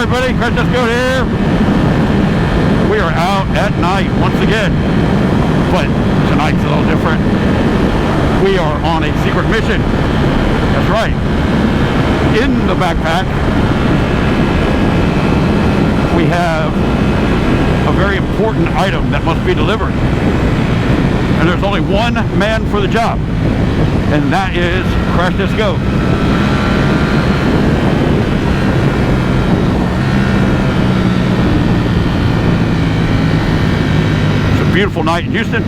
everybody, Crash Test Code here. We are out at night once again, but tonight's a little different. We are on a secret mission. That's right. In the backpack, we have a very important item that must be delivered. And there's only one man for the job, and that is Crash Test Go. It's a beautiful night in Houston,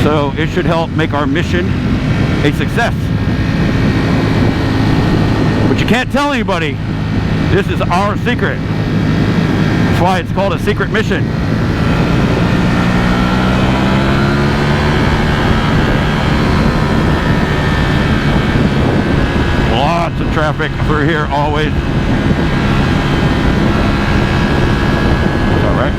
so it should help make our mission a success. But you can't tell anybody. This is our secret. That's why it's called a secret mission. Lots of traffic through here always. It's all right.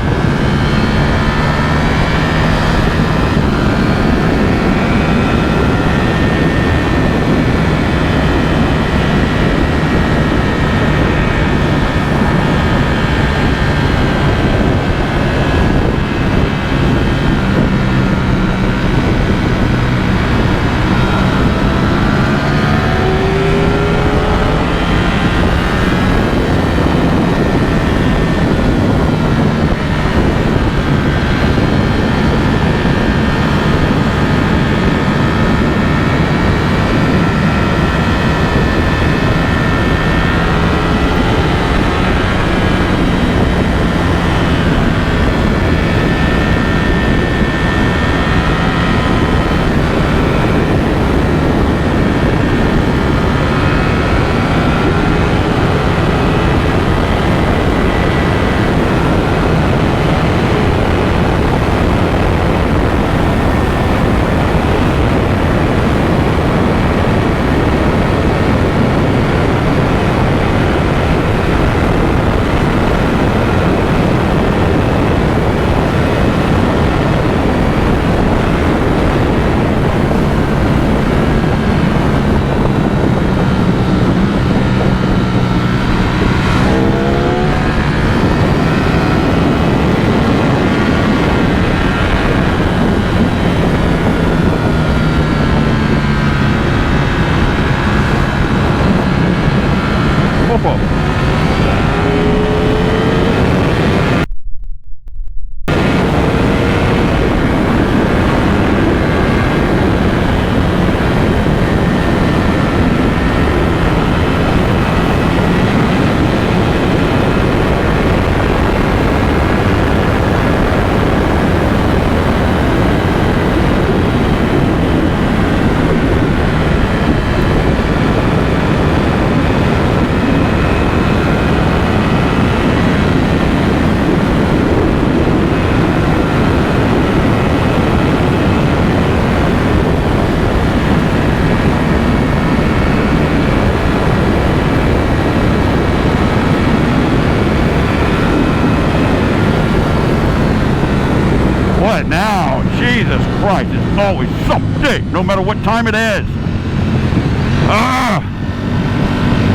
Now, Jesus Christ, it's always something, no matter what time it is.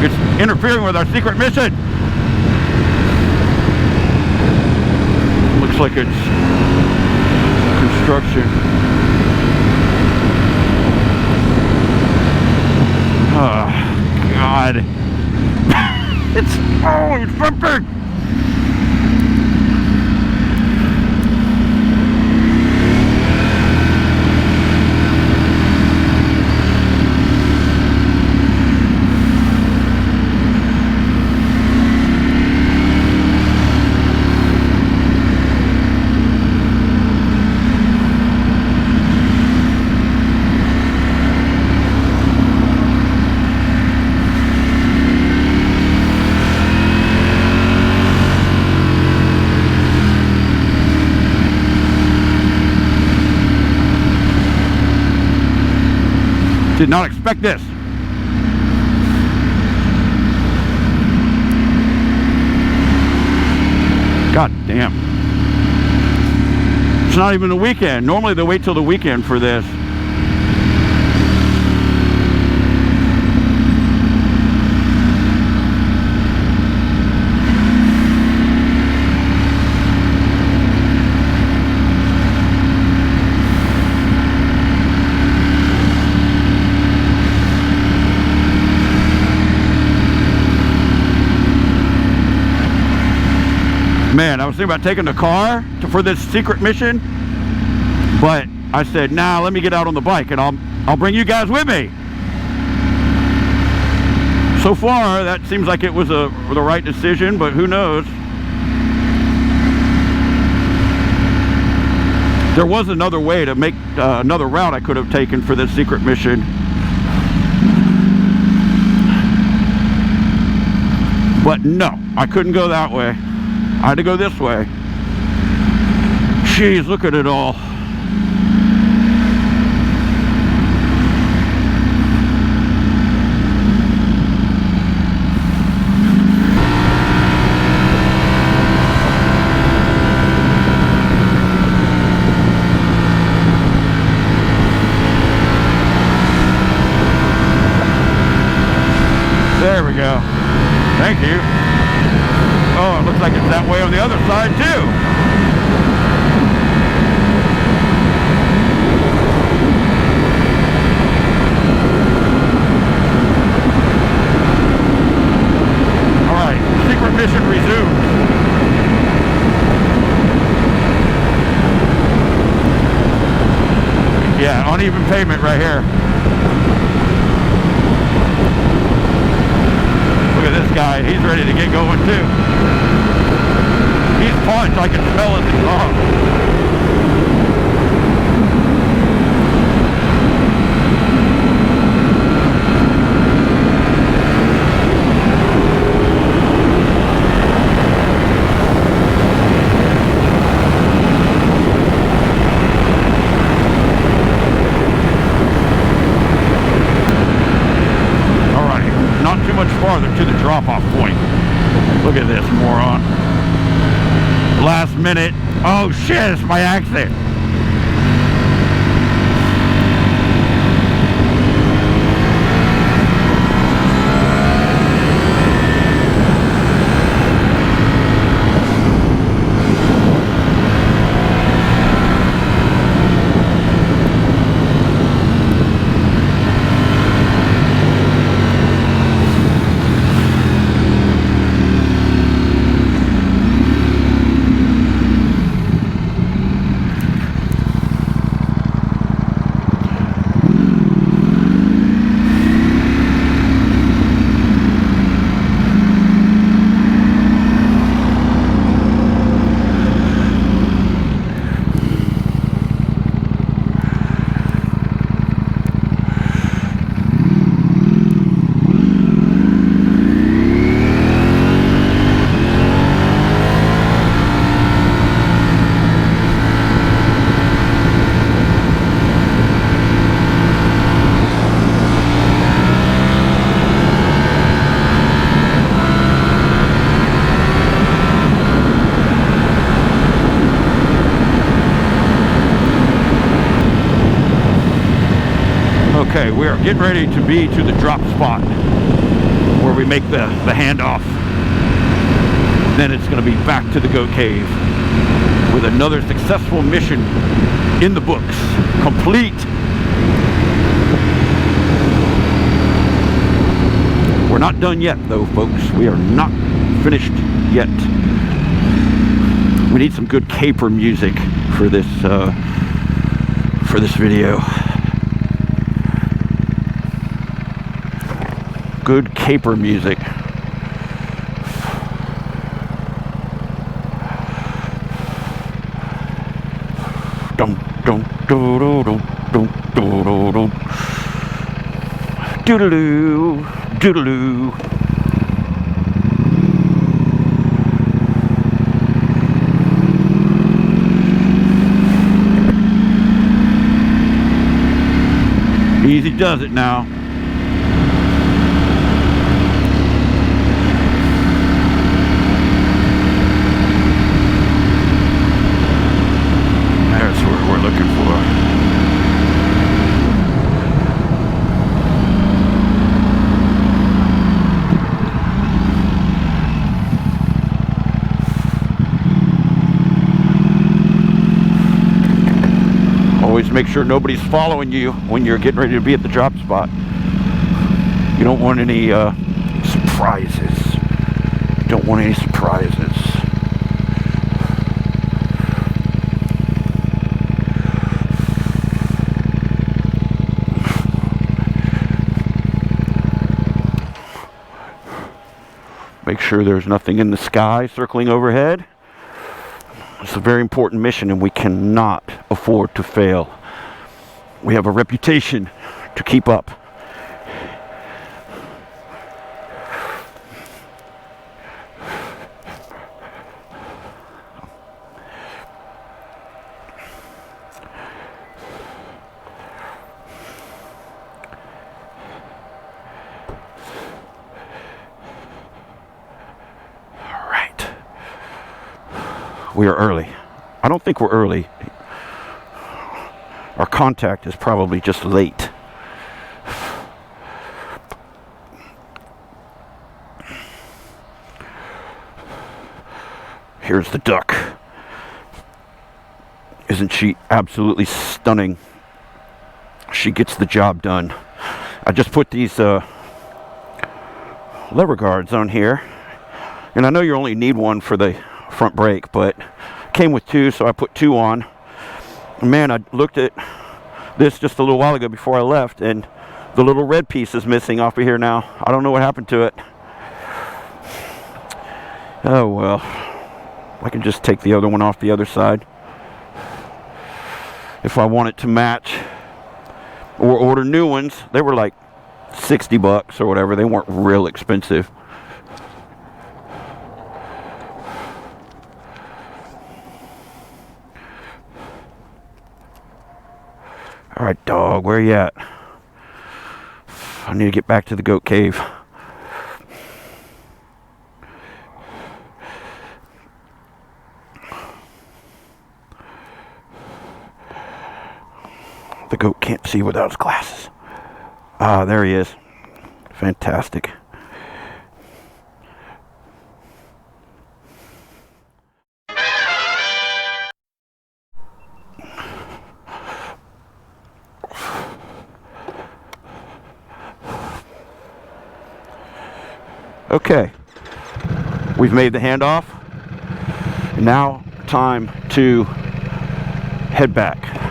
It's interfering with our secret mission. Looks like it's construction. Oh, God. It's always something. Did not expect this. God damn. It's not even the weekend. Normally they wait till the weekend for this. Man, I was thinking about taking the car for this secret mission, but I said, nah, let me get out on the bike and I'll bring you guys with me. So far, that seems like it was the right decision, but who knows? There was another way to make another route I could have taken for this secret mission. But no, I couldn't go that way. I had to go this way. Jeez, look at it all. There we go. Thank you. Oh, it looks like it's that way on the other side too. All right, secret mission resumed. Yeah, uneven pavement right here. Look at this guy, he's ready to get going too. He's punched, I can smell his exhaust. Farther to the drop-off point. Look at this moron. Last minute. Oh shit, it's my accident. Okay, we are getting ready to be to the drop spot where we make the handoff. Then it's going to be back to the goat cave with another successful mission in the books. Complete. We're not done yet though, folks. We are not finished yet. We need some good caper music for this video. Good caper music. Dum dum do do do do do do do. Doodaloo, doodaloo. Easy does it now. Always make sure nobody's following you when you're getting ready to be at the drop spot. You don't want any surprises. You don't want any surprises. Make sure there's nothing in the sky circling overhead. It's a very important mission, and we cannot afford to fail. We have a reputation to keep up. We are early. I don't think we're early. Our contact is probably just late. Here's the duck. Isn't she absolutely stunning? She gets the job done. I just put these lever guards on here. And I know you only need one for the front brake, but came with two, so I put two on. Man, I looked at this just a little while ago before I left, and the little red piece is missing off of here now. I don't know what happened to it. Oh well, I can just take the other one off the other side if I want it to match, or order new ones. They were like $60 or whatever. They weren't real expensive. All right, dog, where you at? I need to get back to the goat cave. The goat can't see without his glasses. Ah, there he is. Fantastic. Okay, we've made the handoff. Now time to head back.